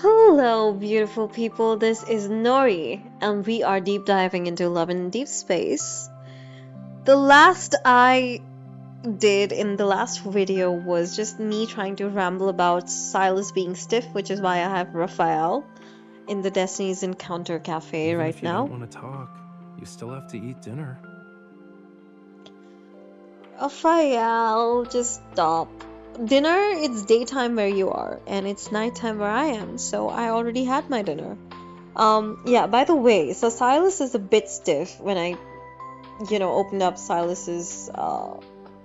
Hello, beautiful people. This is Nori, and we are deep diving into Love and Deep Space. The last I did in the last video was just me trying to ramble about Sylus being stiff, which is why I have Raphael in the Destiny's Encounter Cafe Even right if you now. don't want to talk, you still have to eat dinner. Raphael, just stop. Dinner, it's daytime where you are, and it's nighttime where I am, so I already had my dinner. Yeah, by the way, so Sylus is a bit stiff when I, opened up Sylus's,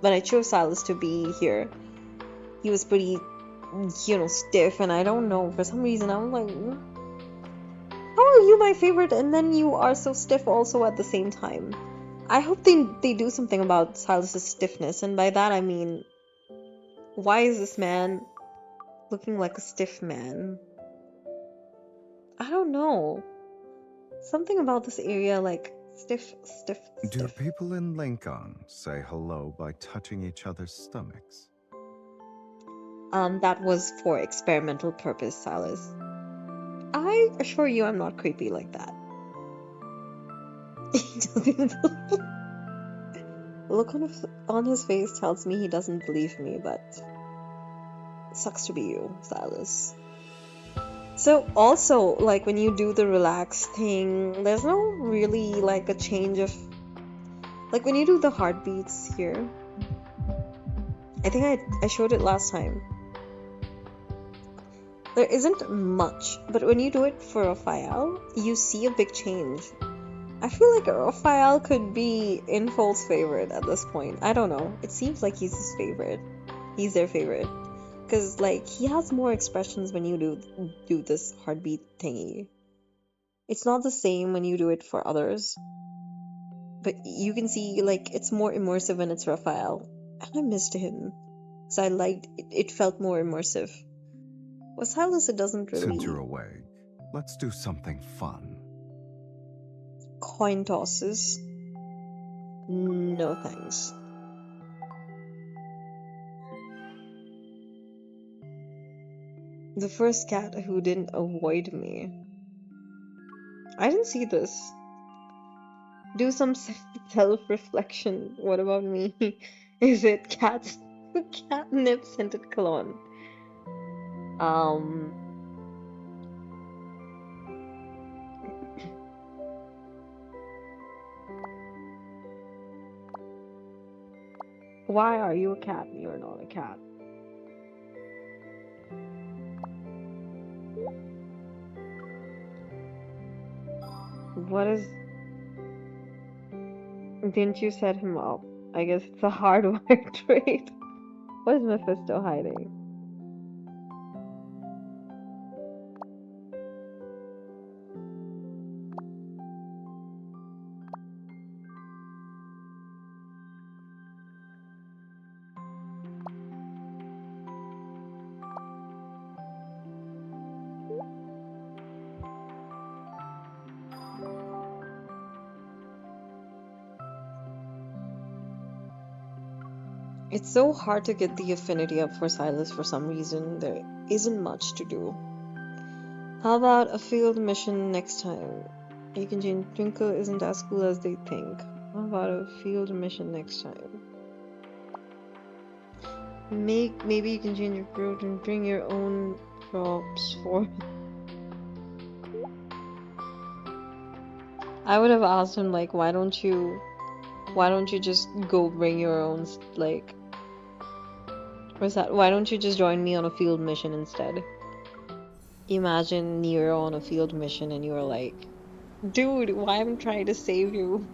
when I chose Sylus to be here. He was pretty, stiff, and I don't know, for some reason, I'm like, how are you my favorite, and then you are so stiff also at the same time? I hope they do something about Sylus's stiffness, and by that I mean, why is this man looking like a stiff man? I don't know. Something about this area, like, stiff. Do people in Lincoln say hello by touching each other's stomachs? That was for experimental purpose, Sylus. I assure you I'm not creepy like that. He doesn't look on his face tells me he doesn't believe me, but sucks to be you, Sylus. So also, like, when you do the relax thing, there's no really, like, a change of... Like, when you do the heartbeats here, I think I showed it last time. There isn't much, but when you do it for Raphael, you see a big change. I feel like Raphael could be Infol's favorite at this point. I don't know. It seems like he's his favorite. He's their favorite. Because, like, he has more expressions when you do this heartbeat thingy. It's not the same when you do it for others. But you can see, like, it's more immersive when it's Raphael. And I missed him. Because I liked it. It felt more immersive. With Sylus, it doesn't really... Since you're awake, let's do something fun. Coin tosses. No thanks. The first cat who didn't avoid me. I didn't see this. Do some self-reflection. What about me? Is it catnip scented cologne? Why are you a cat? You're not a cat. What is... Didn't you set him up? I guess it's a hardwired trait. What is Mephisto hiding? It's so hard to get the affinity up for Sylus for some reason. There isn't much to do. How about a field mission next time? You can change Twinkle isn't as cool as they think. How about a field mission next time? Maybe you can change your fruit and bring your own crops for... I would have asked him, like, why don't you just go bring your own, like... What's that? Why don't you just join me on a field mission instead? Imagine you're on a field mission and you're like, dude, why am I trying to save you?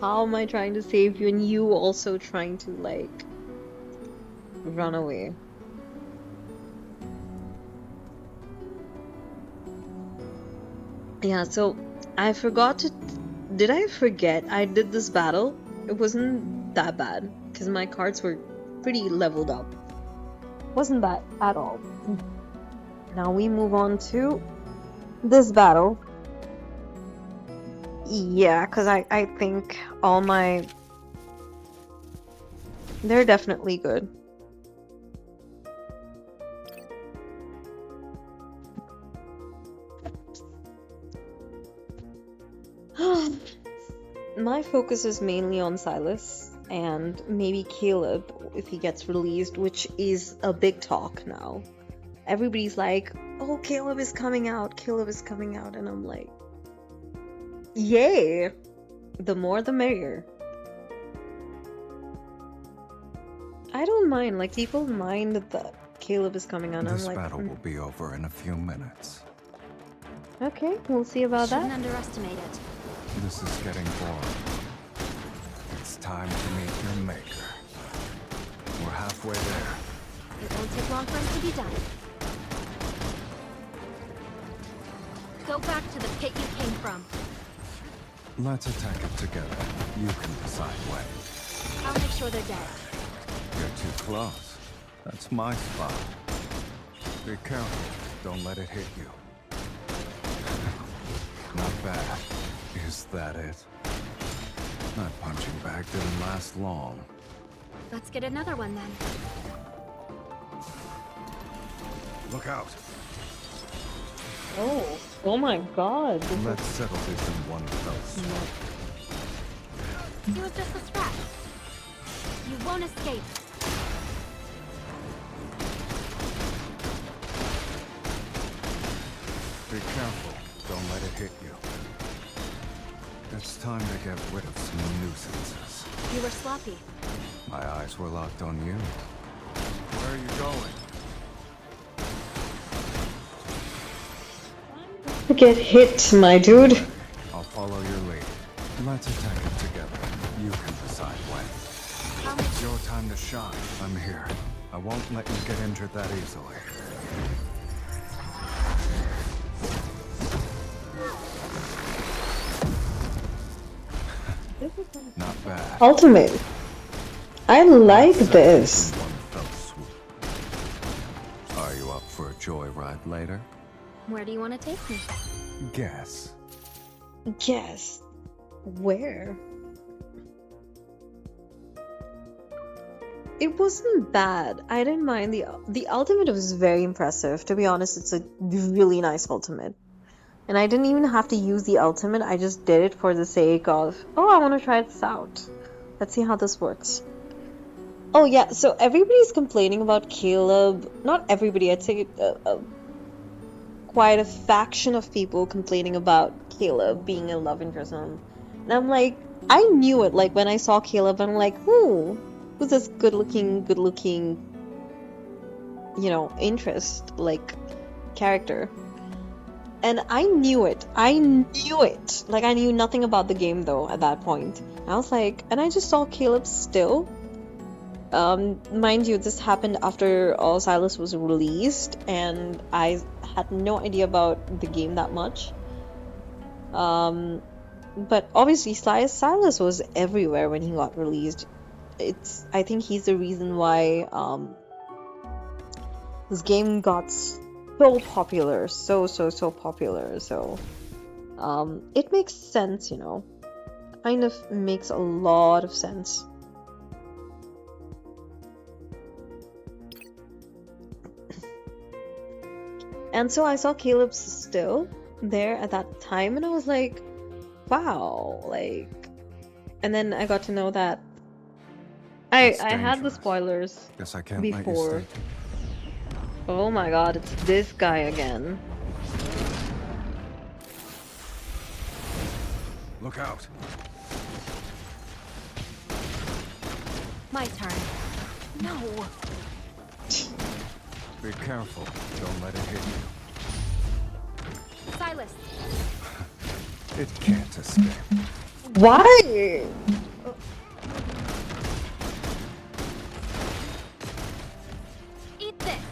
How am I trying to save you and you also trying to, like, run away? Yeah, so I forgot to... Did I forget I did this battle? It wasn't that bad because my cards were pretty leveled up. Wasn't bad at all. Now we move on to this battle. Yeah, because I think all my... They're definitely good. my focus is mainly on Sylus and maybe Caleb if he gets released, which is a big talk now. Everybody's like, oh, Caleb is coming out, Caleb is coming out, and I'm like, yay! The more the merrier. I don't mind, like, people mind that Caleb is coming out. This I'm like, battle will be over in a few minutes. Okay, we'll see about Shouldn't that. underestimate it. This is getting boring. It's time to meet your maker. We're halfway there. It won't take long for us to be done. Go back to the pit you came from. Let's attack it together. You can decide when. I'll make sure they're dead. You're too close. That's my spot. Be careful. Don't let it hit you. Not bad. Is that it? That punching bag didn't last long. Let's get another one then. Look out! Oh my god. Let's settle this in one fell swoop. It was just a scratch. You won't escape. Be careful. Don't let it hit you. It's time to get rid of some nuisances. You were sloppy. My eyes were locked on you. Where are you going? Get hit, my dude. I'll follow your lead. Let's attack it together. You can decide when. It's your time to shine. I'm here. I won't let you get injured that easily. Not bad. Ultimate. I like this. One fell swoop. Are you up for a joyride later? Where do you want to take me? Guess. Yes. Where? It wasn't bad. I didn't mind the ultimate was very impressive. To be honest, it's a really nice ultimate. And I didn't even have to use the ultimate. I just did it for the sake of, oh, I want to try this out. Let's see how this works. Oh yeah, so everybody's complaining about Caleb. Not everybody, I'd say quite a faction of people complaining about Caleb being a love interest. And I'm like, I knew it. Like when I saw Caleb, I'm like, who's this good looking, you know, interest, like, character. And I knew it. Like, I knew nothing about the game, though, at that point. I was like, and I just saw Caleb still. Mind you, this happened after Sylus was released, and I had no idea about the game that much. But obviously, Sylus was everywhere when he got released. I think he's the reason why this game got so popular, so popular. So it makes sense, you know, kind of makes a lot of sense. And so I saw Caleb still there at that time, and I was like, wow, like. And then I got to know that I had the spoilers Guess I can't before. let you stay. Oh my god, it's this guy again. Look out. My turn. No. Be careful. Don't let it hit you. Sylus. It can't escape. Why? Eat this.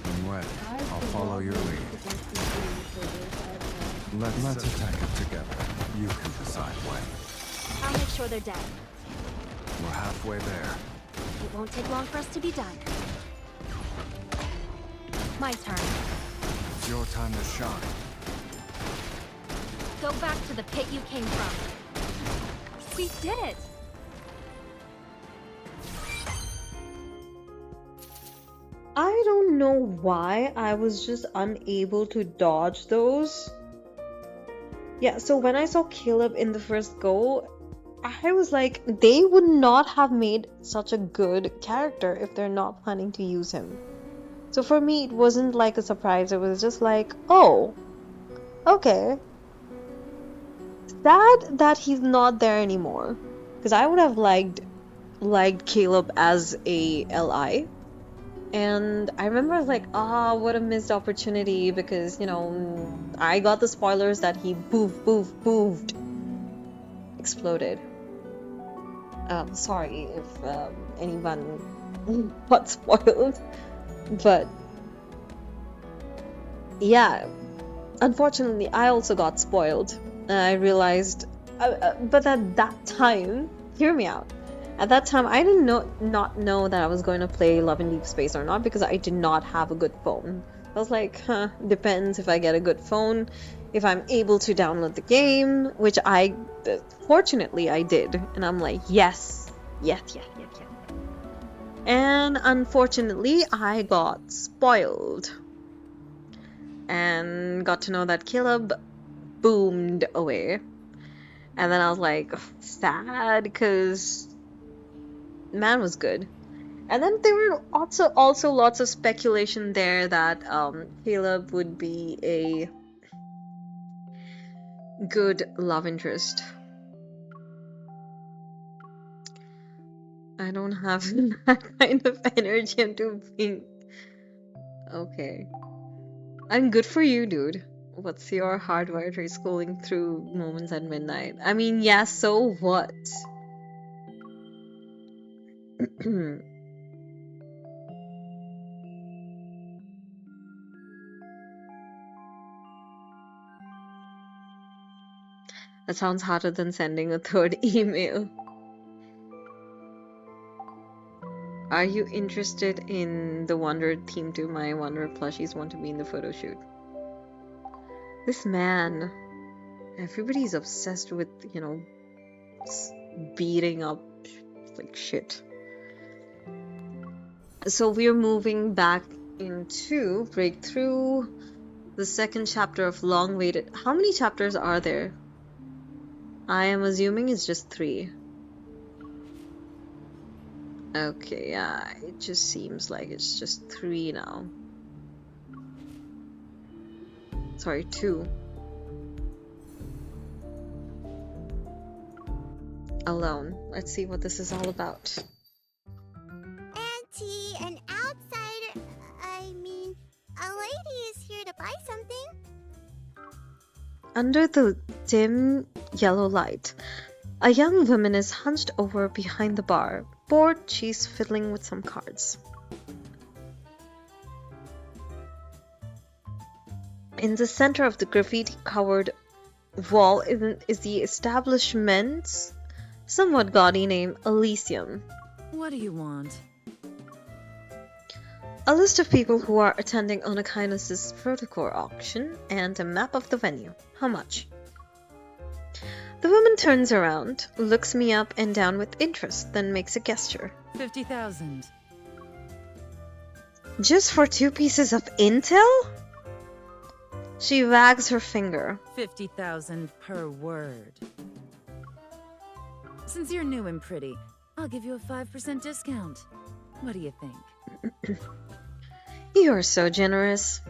I'm ready. I'll follow your lead. Let's attack it together. You can decide when. I'll make sure they're dead. We're halfway there. It won't take long for us to be done. My turn. It's your time to shine. Go back to the pit you came from. We did it! I don't know why I was just unable to dodge those. Yeah, so when I saw Caleb in the first go, I was like, they would not have made such a good character if they're not planning to use him. So for me, it wasn't like a surprise. It was just like, oh, okay. Sad that he's not there anymore. Because I would have liked Caleb as a LI. And I remember I was like, what a missed opportunity, because, you know, I got the spoilers that he boofed, exploded. Sorry if anyone got spoiled, but yeah, unfortunately, I also got spoiled. I realized, but at that time, hear me out. At that time, I did not know that I was going to play Love and Deepspace or not, because I did not have a good phone. I was like, depends if I get a good phone, if I'm able to download the game, which fortunately I did. And I'm like, yes. And unfortunately, I got spoiled and got to know that Caleb boomed away. And then I was like, sad, because man was good. And then there were also lots of speculation there that Caleb would be a good love interest. I don't have that kind of energy into being okay. I'm good for you, dude. What's your hardwired scrolling through moments at midnight? I mean, yeah, so what? That sounds harder than sending a third email. Are you interested in the Wonder theme too? My Wonder plushies want to be in the photo shoot. This man, everybody's obsessed with, you know, beating up like shit. So we're moving back into Breakthrough, the second chapter of Long Waited. How many chapters are there? I am assuming it's just 3. Okay, yeah, it just seems like it's just 3 now. Sorry, 2. Alone. Let's see what this is all about. Auntie, an outsider, I mean, a lady is here to buy something. Under the dim yellow light, a young woman is hunched over behind the bar. Bored, she's fiddling with some cards. In the center of the graffiti-covered wall is the establishment's somewhat gaudy name, Elysium. What do you want? A list of people who are attending Ona Kindness's Protocol auction and a map of the venue. How much? The woman turns around, looks me up and down with interest, then makes a gesture. 50,000. Just for 2 pieces of intel? She wags her finger. 50,000 per word. Since you're new and pretty, I'll give you a 5% discount. What do you think? You're so generous.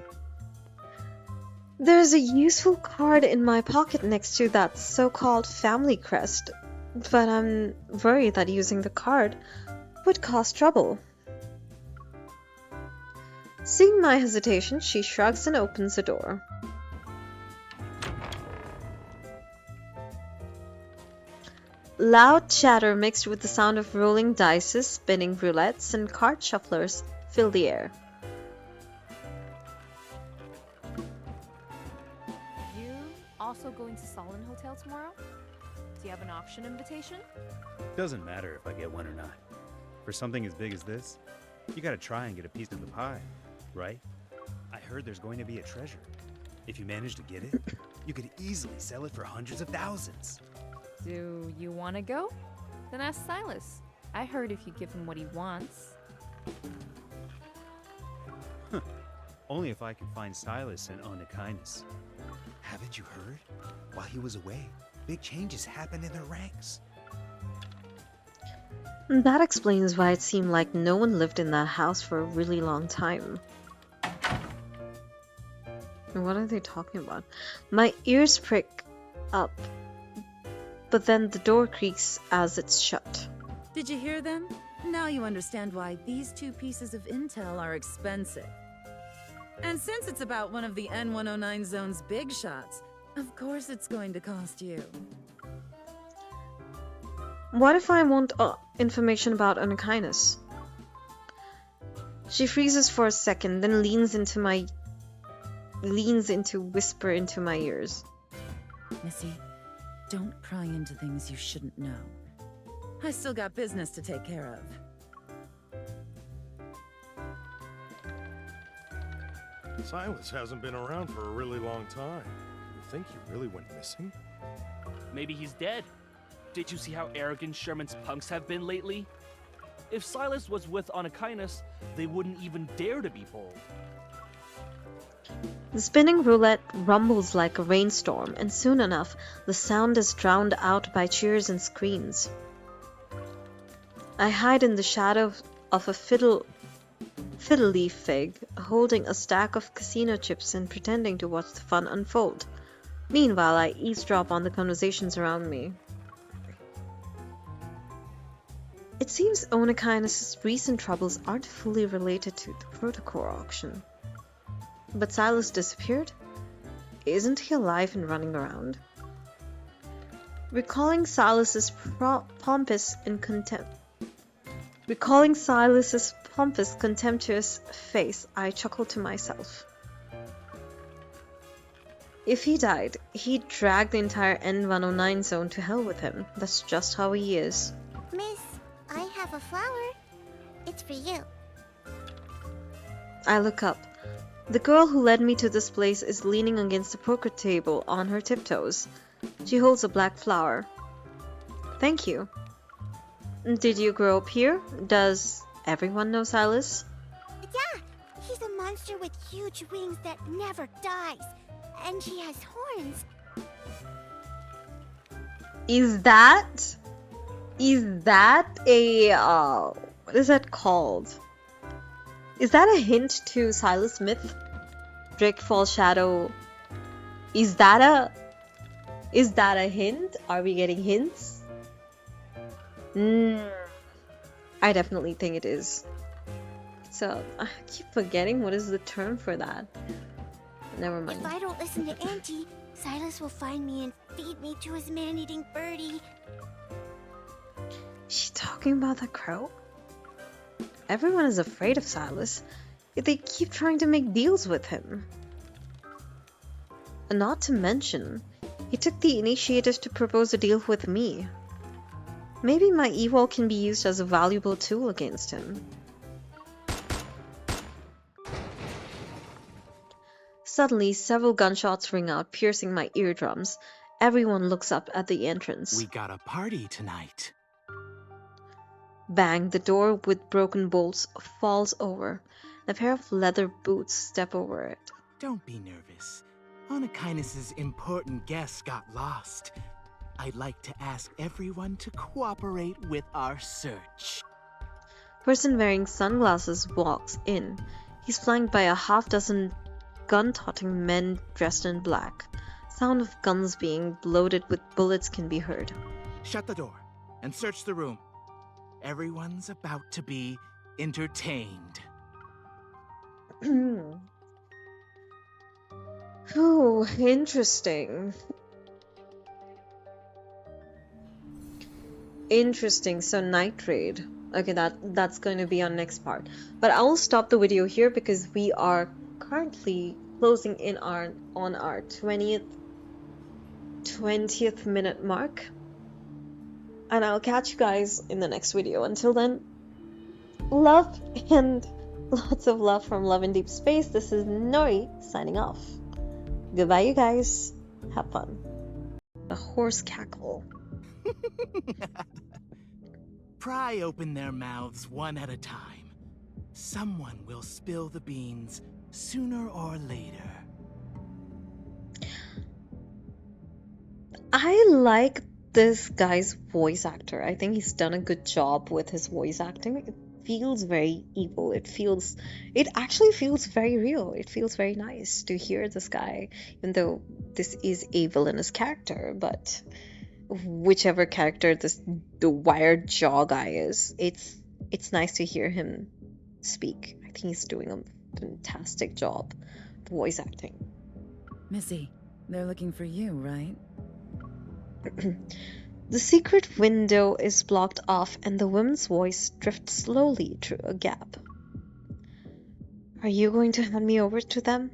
There's a useful card in my pocket next to that so-called family crest, but I'm worried that using the card would cause trouble. Seeing my hesitation, she shrugs and opens the door. Loud chatter mixed with the sound of rolling dice, spinning roulettes, and card shufflers fill the air. You also going to Solon Hotel tomorrow? Do you have an auction invitation? Doesn't matter if I get one or not. For something as big as this, you gotta try and get a piece of the pie, right? I heard there's going to be a treasure. If you manage to get it, you could easily sell it for hundreds of thousands. Do you want to go? Then ask Sylus. I heard if you give him what he wants. Only if I can find Sylus and Onychines. Haven't you heard? While he was away, big changes happened in their ranks. That explains why it seemed like no one lived in that house for a really long time. What are they talking about? My ears prick up, but then the door creaks as it's shut. Did you hear them? Now you understand why these 2 pieces of intel are expensive. And since it's about one of the N109 zone's big shots, of course it's going to cost you. What if I want information about Onychines? She freezes for a second, then leans into whisper into my ears. Missy, don't pry into things you shouldn't know. I still got business to take care of. Sylus hasn't been around for a really long time. You think he really went missing? Maybe he's dead. Did you see how arrogant Sherman's punks have been lately? If Sylus was with Onychines, they wouldn't even dare to be bold. The spinning roulette rumbles like a rainstorm, and soon enough, the sound is drowned out by cheers and screams. I hide in the shadow of a fiddle leaf fig, holding a stack of casino chips and pretending to watch the fun unfold. Meanwhile, I eavesdrop on the conversations around me. It seems Onychines' recent troubles aren't fully related to the protocore auction. But Sylus disappeared? Isn't he alive and running around? Recalling Sylus's pompous, contemptuous face, I chuckled to myself. If he died, he'd drag the entire N109 zone to hell with him. That's just how he is. Miss, I have a flower. It's for you. I look up. The girl who led me to this place is leaning against the poker table on her tiptoes. She holds a black flower. Thank you. Did you grow up here? Does everyone know Sylus? Yeah, he's a monster with huge wings that never dies. And he has horns. Is that a what is that called? Is that a hint to Sylus myth? Drake Falls Shadow. Is that a hint? Are we getting hints? I definitely think it is. So I keep forgetting what is the term for that. Never mind. If I don't listen to Auntie, Sylus will find me and feed me to his man-eating birdie. Is she talking about the crow? Everyone is afraid of Sylus, yet they keep trying to make deals with him. And not to mention, he took the initiative to propose a deal with me. Maybe my evil can be used as a valuable tool against him. Suddenly, several gunshots ring out, piercing my eardrums. Everyone looks up at the entrance. We got a party tonight. Bang, the door with broken bolts falls over. A pair of leather boots step over it. Don't be nervous. Onychines' important guest got lost. I'd like to ask everyone to cooperate with our search. Person wearing sunglasses walks in. He's flanked by a half-dozen gun-toting men dressed in black. Sound of guns being loaded with bullets can be heard. Shut the door and search the room. Everyone's about to be entertained. Oh, interesting. Interesting, so night raid. Okay, that's going to be our next part. But I will stop the video here because we are currently closing in on our 20th minute mark. And I'll catch you guys in the next video. Until then, love and lots of love from Love and Deep Space. This is Nori signing off. Goodbye, you guys. Have fun. A horse cackle. Pry open their mouths one at a time. Someone will spill the beans sooner or later. I like this guy's voice actor. I think he's done a good job with his voice acting. It feels very evil. It actually feels very real. It feels very nice to hear this guy, even though this is a villainous character, but whichever character the wired jaw guy is, it's nice to hear him speak. I think he's doing a fantastic job voice acting. Missy, they're looking for you, right? The secret window is blocked off and the woman's voice drifts slowly through a gap. Are you going to hand me over to them?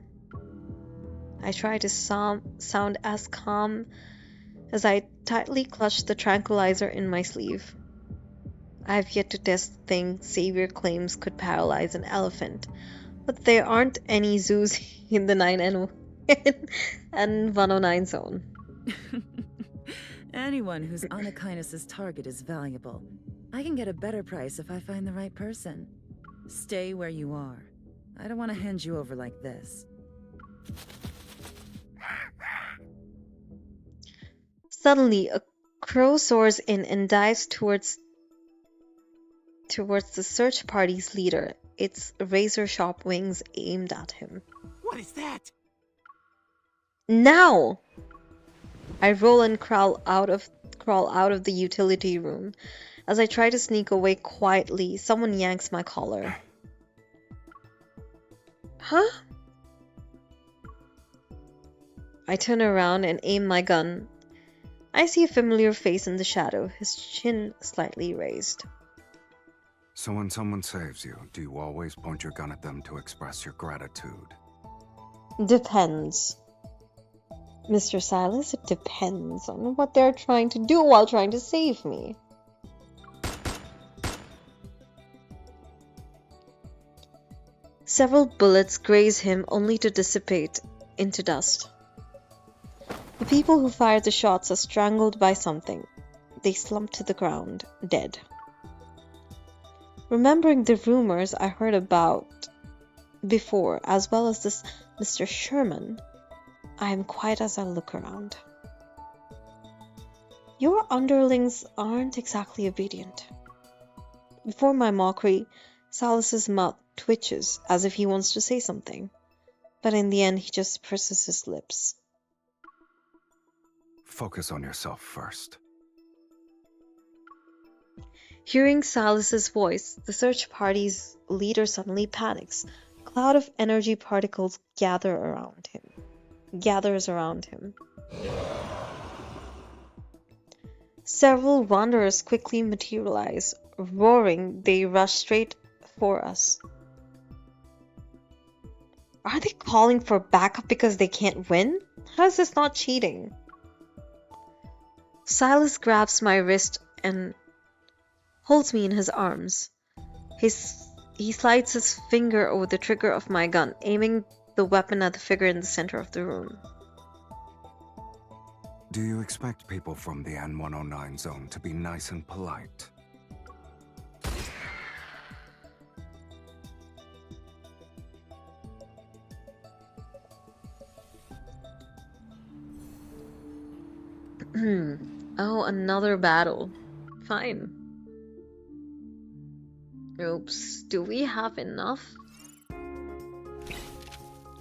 I try to sound as calm as I tightly clutch the tranquilizer in my sleeve. I have yet to test the thing Xavier claims could paralyze an elephant, but there aren't any zoos in the 9 and 109 zone. Anyone who's Anakainis' target is valuable. I can get a better price if I find the right person. Stay where you are. I don't want to hand you over like this. Suddenly, a crow soars in and dives towards the search party's leader, its razor-sharp wings aimed at him. What is that? Now! I roll and crawl out of the utility room. As I try to sneak away quietly, someone yanks my collar. Huh? I turn around and aim my gun. I see a familiar face in the shadow, his chin slightly raised. So when someone saves you, do you always point your gun at them to express your gratitude? Depends. Mr. Sylus, it depends on what they're trying to do while trying to save me. Several bullets graze him only to dissipate into dust. The people who fired the shots are strangled by something. They slump to the ground, dead. Remembering the rumors I heard about before, as well as this Mr. Sherman, I am quiet as I look around. Your underlings aren't exactly obedient. Before my mockery, Sylus's mouth twitches as if he wants to say something, but in the end he just purses his lips. Focus on yourself first. Hearing Sylus's voice, the search party's leader suddenly panics. A cloud of energy particles gathers around him. Several wanderers quickly materialize. Roaring, they rush straight for us. Are they calling for backup because they can't win? How is this not cheating? Sylus grabs my wrist and holds me in his arms. He slides his finger over the trigger of my gun, aiming the weapon at the figure in the center of the room. Do you expect people from the N109 zone to be nice and polite? Oh, another battle. Fine. Oops, do we have enough?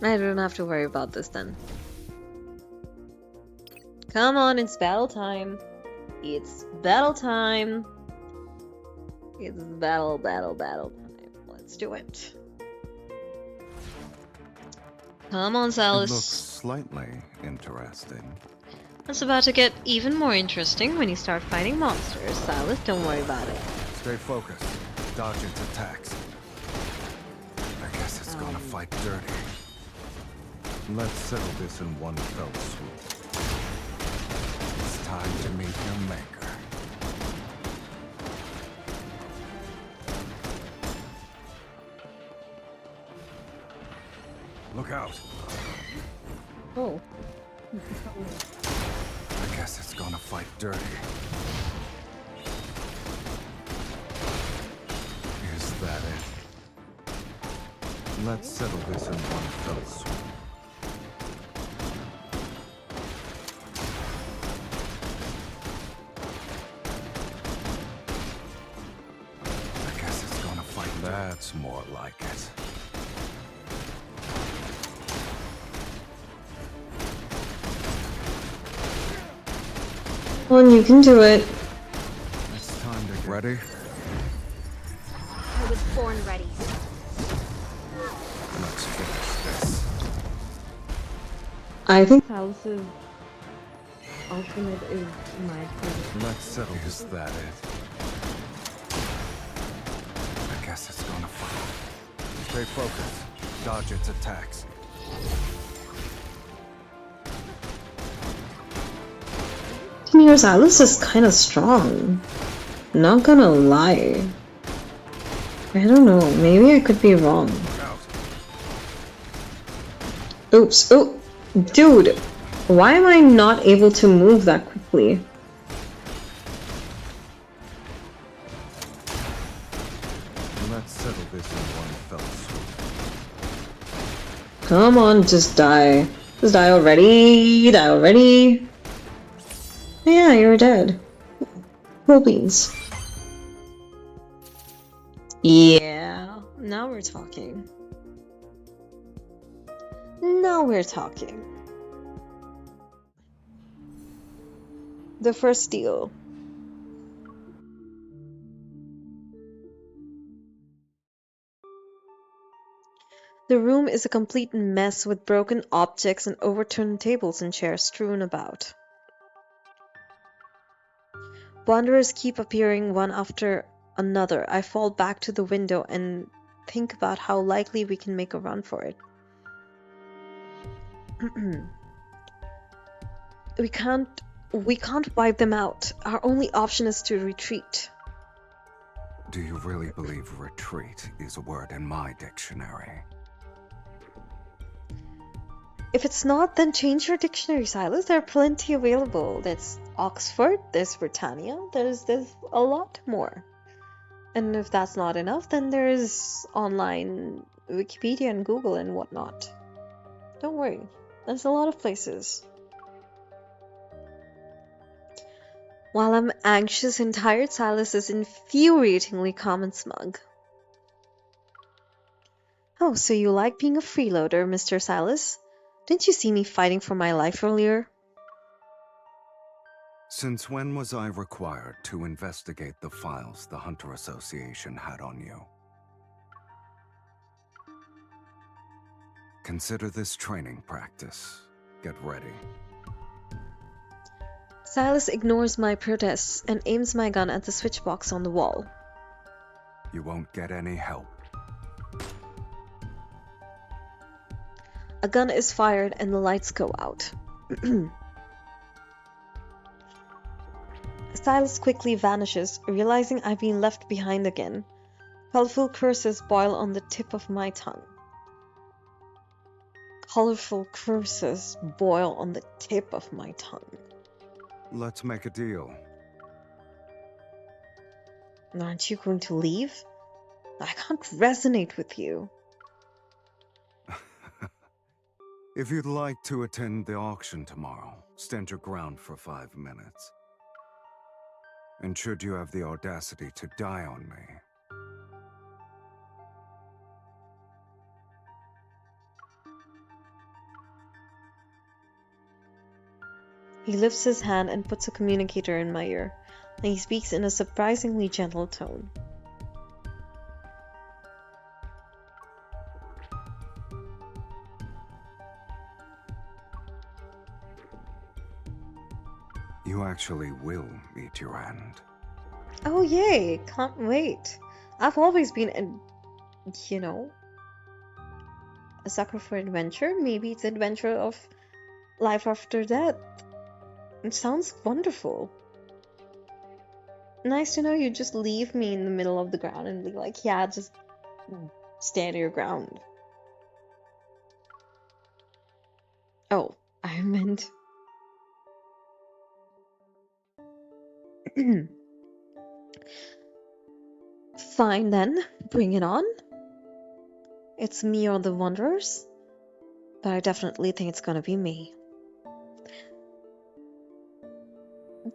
I don't have to worry about this then. Come on, it's battle time. It's battle time. It's battle time. Let's do it. Come on, It Sylus. looks slightly interesting. It's about to get even more interesting when you start fighting monsters. Sylus, don't worry about it. Stay focused. Dodge its attacks. I guess it's gonna fight dirty. Let's settle this in one fell swoop. It's time to meet your maker. Look out! Oh. I guess it's gonna fight dirty. Is that it? Let's settle this in one fell swoop. I guess it's gonna fight. That's more like it. Come on, you can do it. It's time to get ready. I was born ready. Let's finish this. I think Sylus's ultimate is my favorite. Let's settle. Is that it? I guess it's gonna fight. Stay focused. Dodge its attacks. Your Sylus is kind of strong. Not gonna lie. I don't know. Maybe I could be wrong. Oops. Oh, dude. Why am I not able to move that quickly? Let's settle this in one fell swoop. Come on, just die. Just die already. Die already. Yeah, you're dead. Cool beans. Yeah, now we're talking. Now we're talking. The first deal. The room is a complete mess with broken objects and overturned tables and chairs strewn about. Wanderers keep appearing one after another. I fall back to the window and think about how likely we can make a run for it. We can't wipe them out. Our only option is to retreat. Do you really believe retreat is a word in my dictionary? If it's not, then change your dictionary, Sylus. There are plenty available. There's Oxford, there's Britannia, there's a lot more. And if that's not enough, then there's online Wikipedia and Google and whatnot. Don't worry, there's a lot of places. While I'm anxious and tired, Sylus is infuriatingly calm and smug. Oh, so you like being a freeloader, Mr. Sylus? Didn't you see me fighting for my life earlier? Since when was I required to investigate the files the Hunter Association had on you? Consider this training practice. Get ready. Sylus ignores my protests and aims my gun at the switchbox on the wall. You won't get any help. A gun is fired and the lights go out. Sylus quickly vanishes, realizing I've been left behind again. Colorful curses boil on the tip of my tongue. Colorful curses boil on the tip of my tongue. Let's make a deal. Aren't you going to leave? I can't resonate with you. If you'd like to attend the auction tomorrow, stand your ground for 5 minutes. And should you have the audacity to die on me, He lifts his hand and puts a communicator in my ear, and he speaks in a surprisingly gentle tone. you actually will meet your end. Oh yay, can't wait. I've always been a sucker for adventure. Maybe it's adventure of life after death. It sounds wonderful. Nice to know you just leave me in the middle of the ground and be like, yeah, just stand your ground. Oh, I meant... Fine then, bring it on. it's me or the Wanderers, but I definitely think it's gonna be me.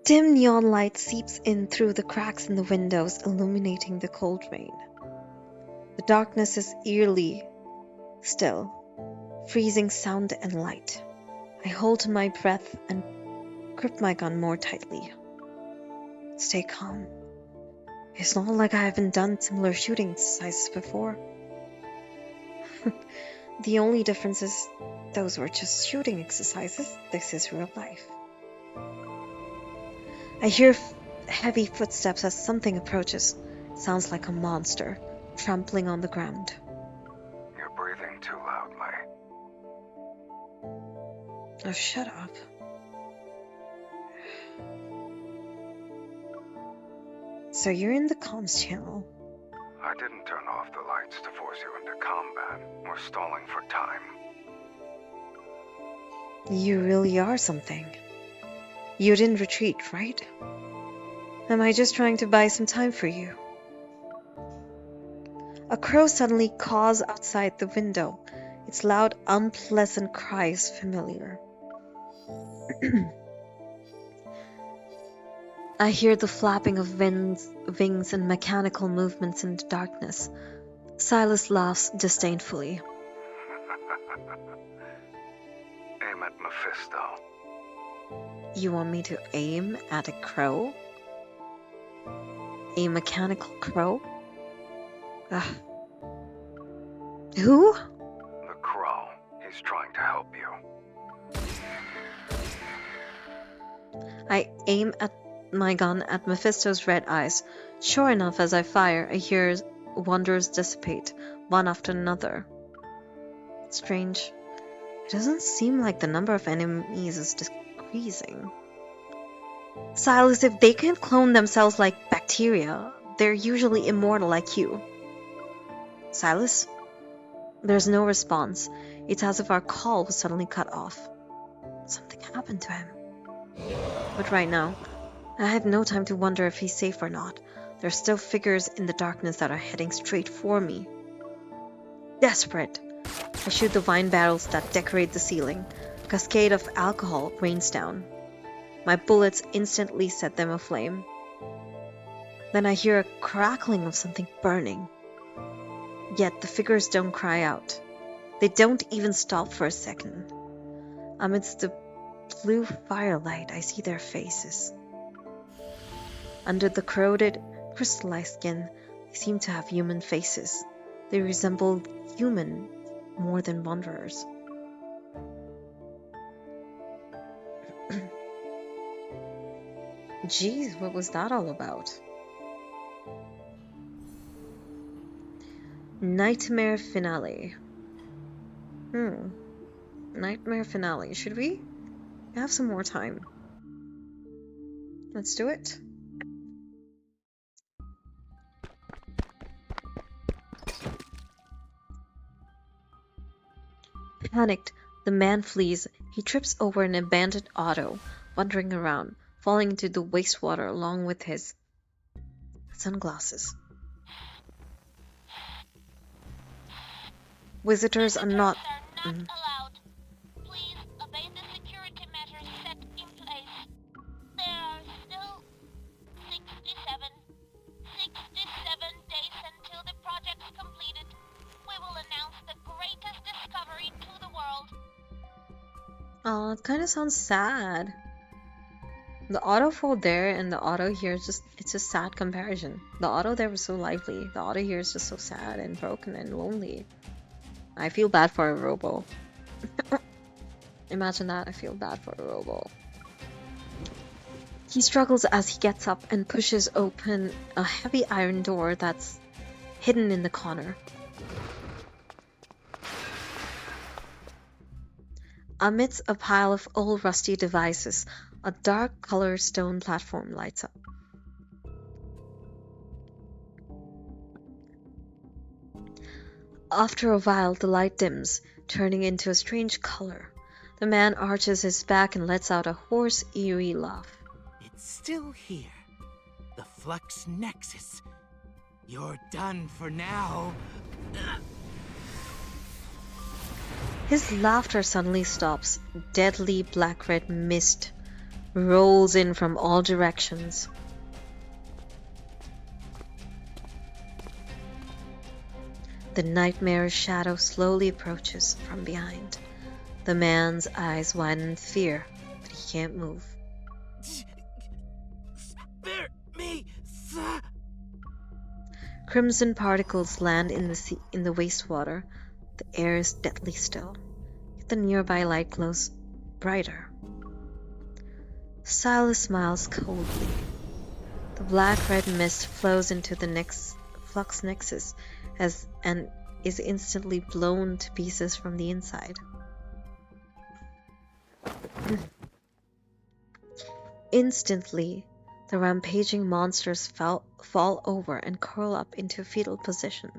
Dim neon light seeps in through the cracks in the windows, illuminating the cold rain. The darkness is eerily still, freezing sound and light. I hold my breath and grip my gun more tightly. Stay calm. It's not like I haven't done similar shooting exercises before. The only difference is those were just shooting exercises. This is real life. I hear heavy footsteps as something approaches. Sounds like a monster trampling on the ground. You're breathing too loudly. Oh, shut up. So you're in the comms channel. I didn't turn off the lights to force you into combat. We're stalling for time. You really are something. You didn't retreat, right? Am I just trying to buy some time for you? A crow suddenly caws outside the window. Its loud, unpleasant cry is familiar. I hear the flapping of wings and mechanical movements in the darkness. Sylus laughs disdainfully. Aim at Mephisto. You want me to aim at a crow? A mechanical crow? Ugh. Who? The crow. He's trying to help you. I aim at my gun at Mephisto's red eyes. Sure enough, as I fire, I hear wonders dissipate, one after another. Strange. It doesn't seem like the number of enemies is decreasing. Sylus, if they can clone themselves like bacteria, they're usually immortal like you. Sylus? There's no response. It's as if our call was suddenly cut off. Something happened to him. But right now, I have no time to wonder if he's safe or not. There are still figures in the darkness that are heading straight for me. Desperate, I shoot the wine barrels that decorate the ceiling. A cascade of alcohol rains down. My bullets instantly set them aflame. Then I hear a crackling of something burning. Yet the figures don't cry out. They don't even stop for a second. Amidst the blue firelight, I see their faces. Under the corroded, crystallized skin, they seem to have human faces. They resemble human more than wanderers. Jeez, what was that all about? Nightmare finale. Nightmare finale. Should we have some more time? Let's do it. Panicked, the man flees. He trips over an abandoned auto, wandering around, falling into the wastewater along with his sunglasses. Visitors are not allowed. Please obey the security measures set in place. There are still 67 days until the project's completed. We will announce the greatest discovery to the world. Oh, it kind of sounds sad. The auto fall there and the auto here is just, it's a sad comparison. The auto there was so lively. The auto here is just so sad and broken and lonely. I feel bad for a robo. Imagine that, I feel bad for a robo. He struggles as he gets up and pushes open a heavy iron door that's hidden in the corner. Amidst a pile of old rusty devices, a dark colored stone platform lights up. After a while, the light dims, turning into a strange color. The man arches his back and lets out a hoarse, eerie laugh. It's still here. The Flux Nexus. You're done for now. His laughter suddenly stops. Deadly black-red mist rolls in from all directions. The nightmare shadow slowly approaches from behind. The man's eyes widen in fear, but he can't move. Spare me, sir. Crimson particles land in the wastewater. The air is deadly still. Yet the nearby light glows brighter. Sylus smiles coldly. The black-red mist flows into the flux nexus and is instantly blown to pieces from the inside. Instantly, the rampaging monsters fall over and curl up into a fetal position.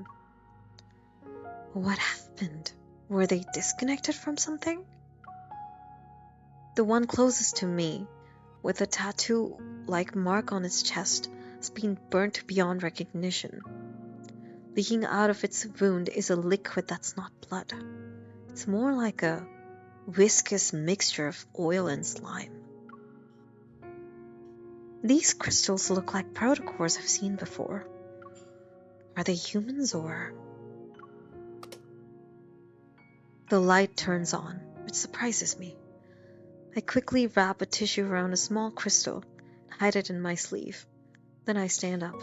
What happened? Were they disconnected from something? The one closest to me, with a tattoo-like mark on its chest, has been burnt beyond recognition. Leaking out of its wound is a liquid that's not blood. It's more like a viscous mixture of oil and slime. These crystals look like protocores I've seen before. Are they humans or... The light turns on, which surprises me. I quickly wrap a tissue around a small crystal and hide it in my sleeve. Then I stand up.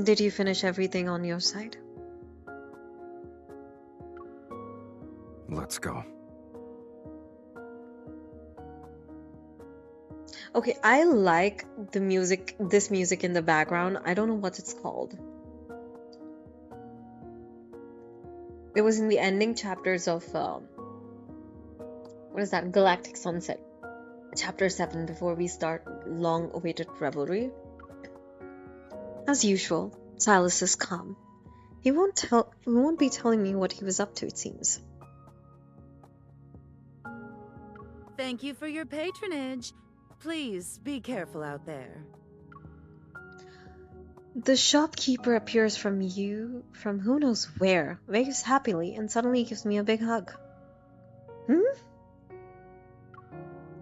Did you finish everything on your side? Let's go. Okay, I like the music, this music in the background. I don't know what it's called. It was in the ending chapters of, what is that? Galactic Sunset. Chapter 7, before we start long-awaited Revelry. As usual, Sylus is calm. He won't be telling me what he was up to, it seems. Thank you for your patronage. Please be careful out there. The shopkeeper appears from who knows where, waves happily, and suddenly gives me a big hug.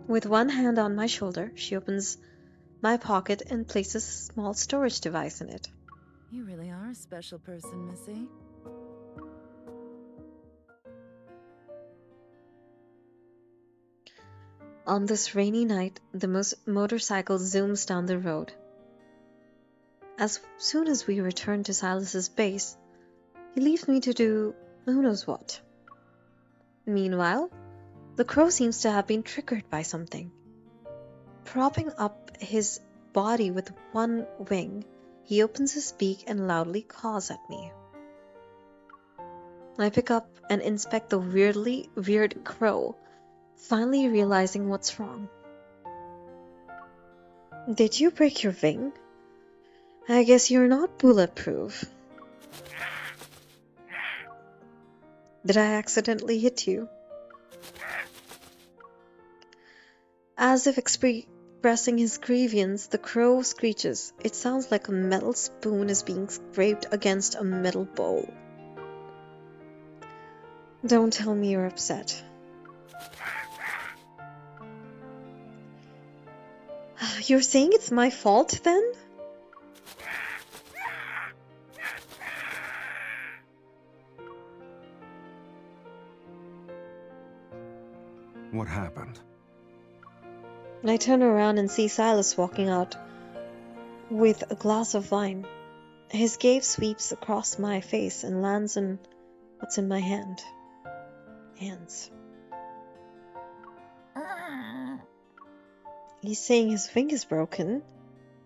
With one hand on my shoulder, she opens my pocket and places a small storage device in it. You really are a special person, Missy. On this rainy night, the motorcycle zooms down the road. As soon as we return to Sylus's base, he leaves me to do who knows what. Meanwhile, the crow seems to have been triggered by something. Propping up his body with one wing, he opens his beak and loudly caws at me. I pick up and inspect the weird crow, finally realizing what's wrong. Did you break your wing? I guess you're not bulletproof. Did I accidentally hit you? As if expressing his grievance, the crow screeches. It sounds like a metal spoon is being scraped against a metal bowl. Don't tell me you're upset. You're saying it's my fault then? What happened? I turn around and see Sylus walking out with a glass of wine. His gaze sweeps across my face and lands on what's in my hands. He's saying his wing is broken.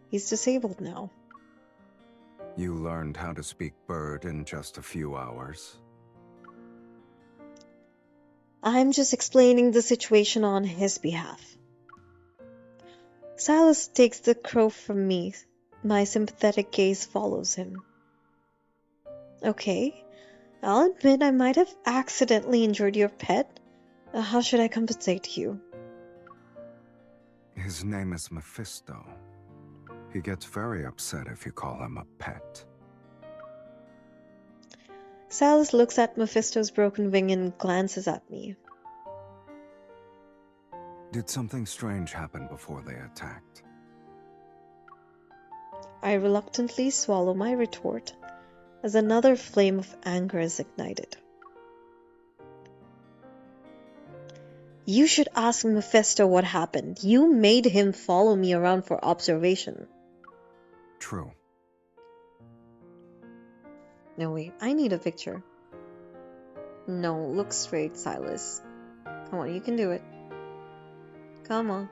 He's disabled now. You learned how to speak bird in just a few hours. I'm just explaining the situation on his behalf. Sylus takes the crow from me. My sympathetic gaze follows him. Okay, I'll admit I might have accidentally injured your pet. How should I compensate you? His name is Mephisto. He gets very upset if you call him a pet. Sylus looks at Mephisto's broken wing and glances at me. Did something strange happen before they attacked? I reluctantly swallow my retort as another flame of anger is ignited. You should ask Mephisto what happened. You made him follow me around for observation. True. No, wait, I need a picture. No, look straight, Sylus. Come on, you can do it. Come on.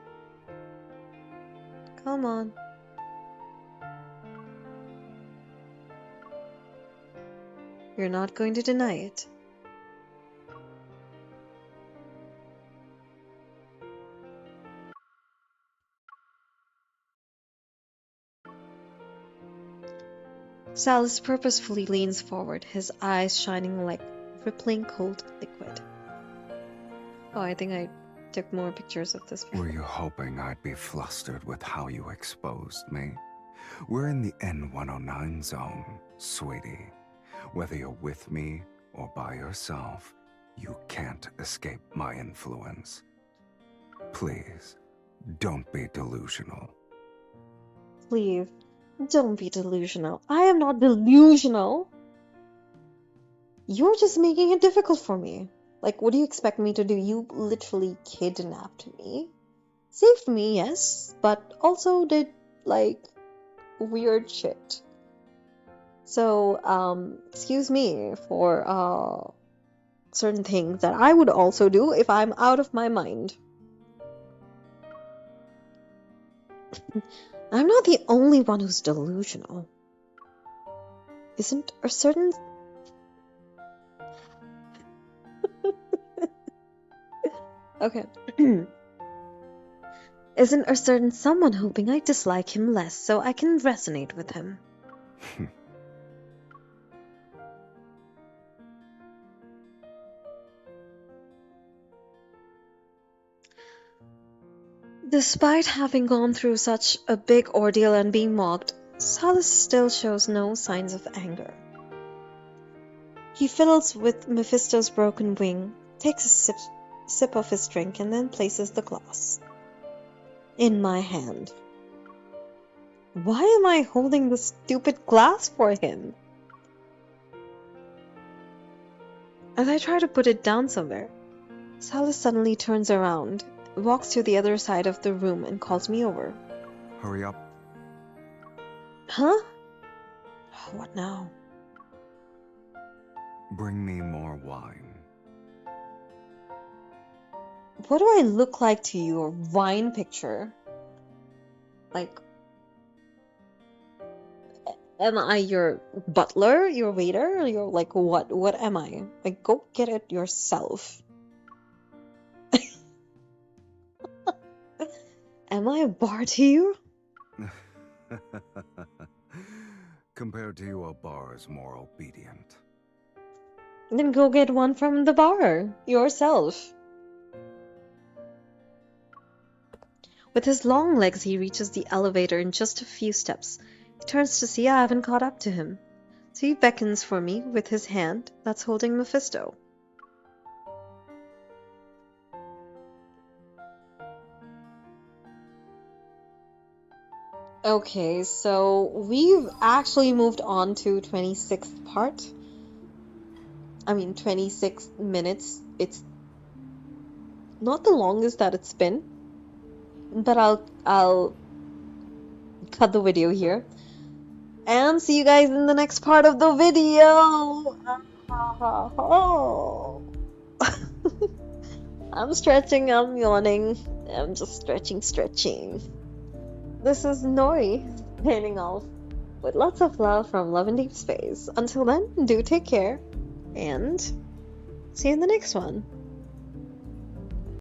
Come on. You're not going to deny it. Sylus purposefully leans forward, his eyes shining like rippling cold liquid. Oh, I think I took more pictures of this before. Were you hoping I'd be flustered with how you exposed me? We're in the N109 zone, sweetie. Whether you're with me or by yourself, you can't escape my influence. Please, don't be delusional. Please, don't be delusional. I am not delusional. You're just making it difficult for me. Like, what do you expect me to do? You literally kidnapped me. Saved me, yes, but also did, like, weird shit. So, excuse me for, certain things that I would also do if I'm out of my mind. I'm not the only one who's delusional. Isn't a certain... Okay. Isn't a certain someone hoping I dislike him less so I can resonate with him? Despite having gone through such a big ordeal and being mocked, Sylus still shows no signs of anger. He fiddles with Mephisto's broken wing, takes a sip of his drink, and then places the glass in my hand. Why am I holding the stupid glass for him? As I try to put it down somewhere, Sylus suddenly turns around, walks to the other side of the room, and calls me over. Hurry up. Huh? What now? Bring me more wine. What do I look like to you? A wine picture? Like, am I your butler, your waiter, or your, like, what? What am I? Like, go get it yourself. Am I a bar to you? Compared to you, a bar is more obedient. Then go get one from the bar, yourself. With his long legs, he reaches the elevator in just a few steps. He turns to see I haven't caught up to him, so he beckons for me with his hand that's holding Mephisto. Okay, so we've actually moved on to 26th part. I mean, 26 minutes. It's not the longest that it's been, but I'll cut the video here and see you guys in the next part of the video. I'm stretching, I'm yawning, I'm just stretching. This is Nori signing off with lots of love from Love and Deep Space. Until then, do take care and see you in the next one.